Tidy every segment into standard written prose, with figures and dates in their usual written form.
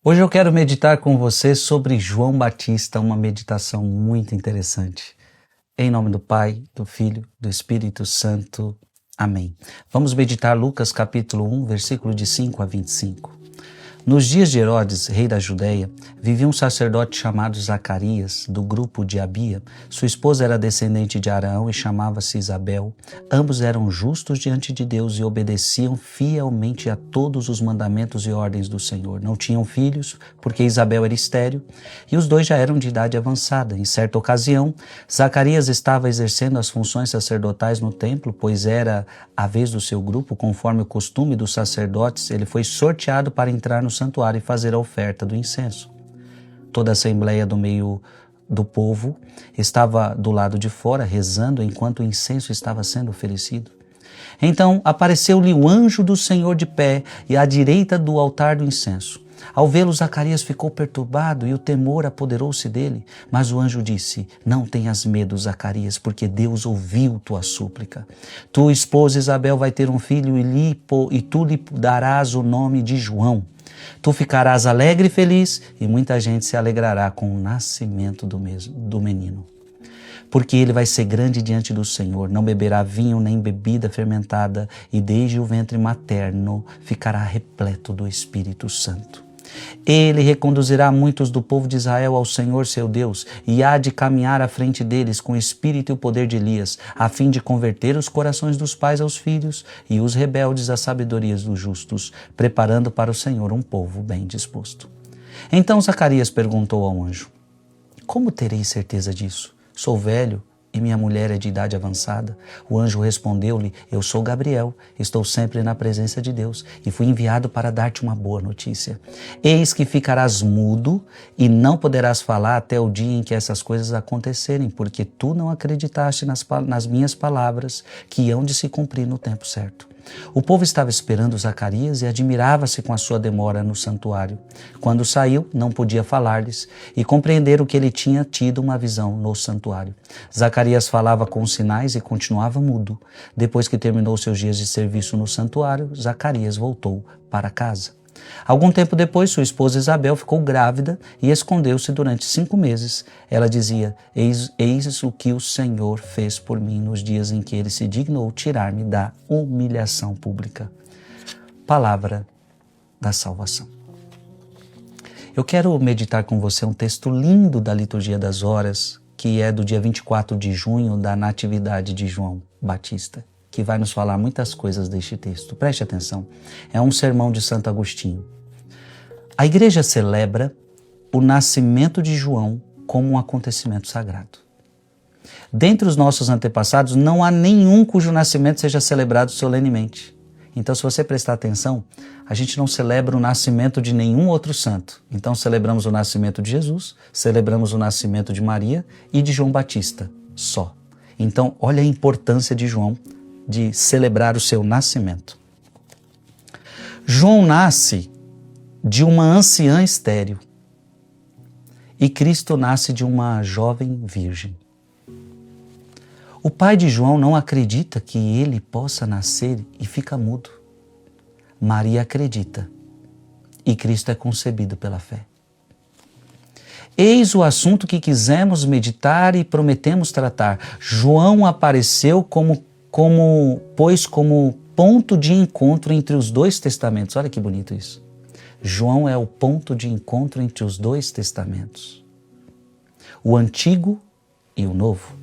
Hoje eu quero meditar com você sobre João Batista, uma meditação muito interessante. Em nome do Pai, do Filho, do Espírito Santo. Amém. Vamos meditar Lucas capítulo 1, versículo de 5 a 25. Nos dias de Herodes, rei da Judéia, vivia um sacerdote chamado Zacarias, do grupo de Abia. Sua esposa era descendente de Arão e chamava-se Isabel. Ambos eram justos diante de Deus e obedeciam fielmente a todos os mandamentos e ordens do Senhor. Não tinham filhos, porque Isabel era estéril, e os dois já eram de idade avançada. Em certa ocasião, Zacarias estava exercendo as funções sacerdotais no templo, pois era a vez do seu grupo, conforme o costume dos sacerdotes. Ele foi sorteado para entrar no santuário e fazer a oferta do incenso. Toda a assembleia do meio do povo estava do lado de fora, rezando enquanto o incenso estava sendo oferecido. Então apareceu-lhe o anjo do Senhor de pé e à direita do altar do incenso. Ao vê-lo, Zacarias ficou perturbado e o temor apoderou-se dele. Mas o anjo disse: Não tenhas medo, Zacarias, porque Deus ouviu tua súplica. Tua esposa Isabel vai ter um filho e tu lhe darás o nome de João. Tu ficarás alegre e feliz, e muita gente se alegrará com o nascimento do menino. Porque ele vai ser grande diante do Senhor, não beberá vinho nem bebida fermentada, e desde o ventre materno ficará repleto do Espírito Santo. Ele reconduzirá muitos do povo de Israel ao Senhor seu Deus, e há de caminhar à frente deles com o espírito e o poder de Elias, a fim de converter os corações dos pais aos filhos e os rebeldes às sabedorias dos justos, preparando para o Senhor um povo bem disposto. Então Zacarias perguntou ao anjo: Como terei certeza disso? Sou velho e minha mulher é de idade avançada. O anjo respondeu-lhe: Eu sou Gabriel, estou sempre na presença de Deus e fui enviado para dar-te uma boa notícia. Eis que ficarás mudo e não poderás falar até o dia em que essas coisas acontecerem, porque tu não acreditaste nas minhas palavras, que hão de se cumprir no tempo certo. O povo estava esperando Zacarias e admirava-se com a sua demora no santuário. Quando saiu, não podia falar-lhes e compreender o que ele tinha tido uma visão no santuário. Zacarias falava com sinais e continuava mudo. Depois que terminou seus dias de serviço no santuário, Zacarias voltou para casa. Algum tempo depois, sua esposa Isabel ficou grávida e escondeu-se durante 5 meses. Ela dizia: Eis o que o Senhor fez por mim nos dias em que ele se dignou tirar-me da humilhação pública. Palavra da salvação. Eu quero meditar com você um texto lindo da Liturgia das Horas, que é do dia 24 de junho, da Natividade de João Batista, que vai nos falar muitas coisas deste texto. Preste atenção. É um sermão de Santo Agostinho. A igreja celebra o nascimento de João como um acontecimento sagrado. Dentre os nossos antepassados, não há nenhum cujo nascimento seja celebrado solenemente. Então, se você prestar atenção, a gente não celebra o nascimento de nenhum outro santo. Então, celebramos o nascimento de Jesus, celebramos o nascimento de Maria e de João Batista, só. Então, olha a importância de João, de celebrar o seu nascimento. João nasce de uma anciã estéril e Cristo nasce de uma jovem virgem. O pai de João não acredita que ele possa nascer e fica mudo. Maria acredita e Cristo é concebido pela fé. Eis o assunto que quisemos meditar e prometemos tratar. João apareceu como ponto de encontro entre os dois testamentos. Olha que bonito isso. João é o ponto de encontro entre os dois testamentos, o Antigo e o Novo.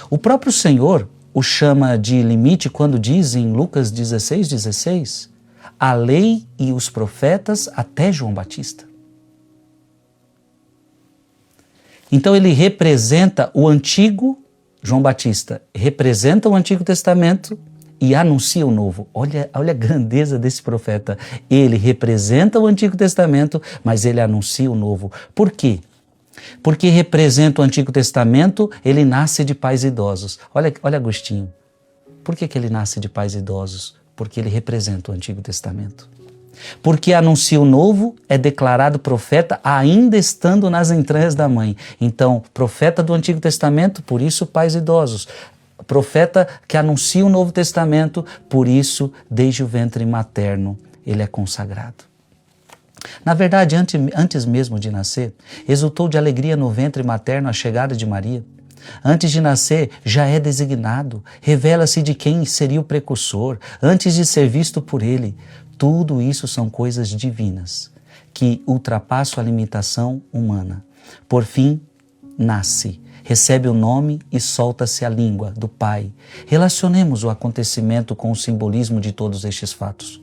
O próprio Senhor o chama de limite quando diz em Lucas 16:16, a lei e os profetas até João Batista. Então ele representa o Antigo. João Batista representa o Antigo Testamento e anuncia o Novo. Olha a grandeza desse profeta. Ele representa o Antigo Testamento, mas ele anuncia o Novo. Por quê? Porque representa o Antigo Testamento, ele nasce de pais idosos. Olha Agostinho. Por que ele nasce de pais idosos? Porque ele representa o Antigo Testamento. Porque anuncia o Novo, é declarado profeta ainda estando nas entranhas da mãe. Então, profeta do Antigo Testamento, por isso pais idosos. Profeta que anuncia o Novo Testamento, por isso desde o ventre materno ele é consagrado. Na verdade, antes mesmo de nascer, exultou de alegria no ventre materno a chegada de Maria. Antes de nascer, já é designado, revela-se de quem seria o precursor, antes de ser visto por ele. Tudo isso são coisas divinas, que ultrapassam a limitação humana. Por fim, nasce, recebe o nome e solta-se a língua do Pai. Relacionemos o acontecimento com o simbolismo de todos estes fatos.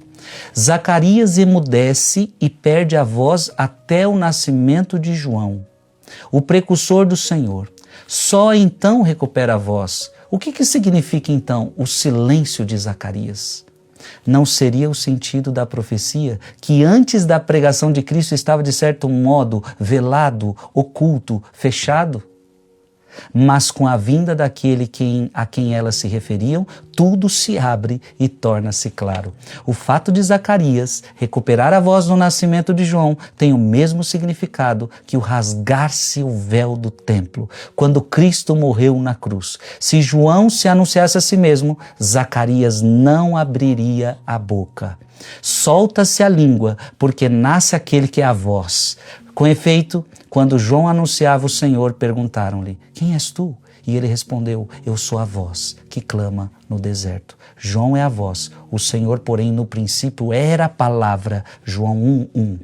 Zacarias emudece e perde a voz até o nascimento de João, o precursor do Senhor. Só então recupera a voz. O que significa então o silêncio de Zacarias? Não seria o sentido da profecia que antes da pregação de Cristo estava de certo modo velado, oculto, fechado? Mas com a vinda daquele a quem elas se referiam, tudo se abre e torna-se claro. O fato de Zacarias recuperar a voz no nascimento de João tem o mesmo significado que o rasgar-se o véu do templo, quando Cristo morreu na cruz. Se João se anunciasse a si mesmo, Zacarias não abriria a boca. Solta-se a língua, porque nasce aquele que é a voz. Com efeito, quando João anunciava o Senhor, perguntaram-lhe: quem és tu? E ele respondeu: eu sou a voz que clama no deserto. João é a voz, o Senhor, porém, no princípio era a palavra. João 1:1.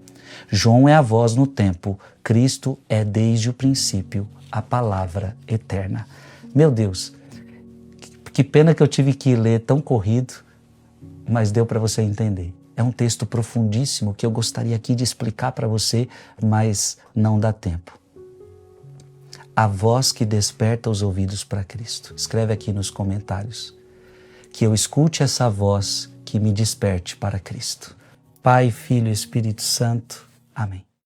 João é a voz no tempo, Cristo é desde o princípio a palavra eterna. Meu Deus, que pena que eu tive que ler tão corrido, mas deu para você entender. É um texto profundíssimo que eu gostaria aqui de explicar para você, mas não dá tempo. A voz que desperta os ouvidos para Cristo. Escreve aqui nos comentários. Que eu escute essa voz que me desperte para Cristo. Pai, Filho e Espírito Santo. Amém.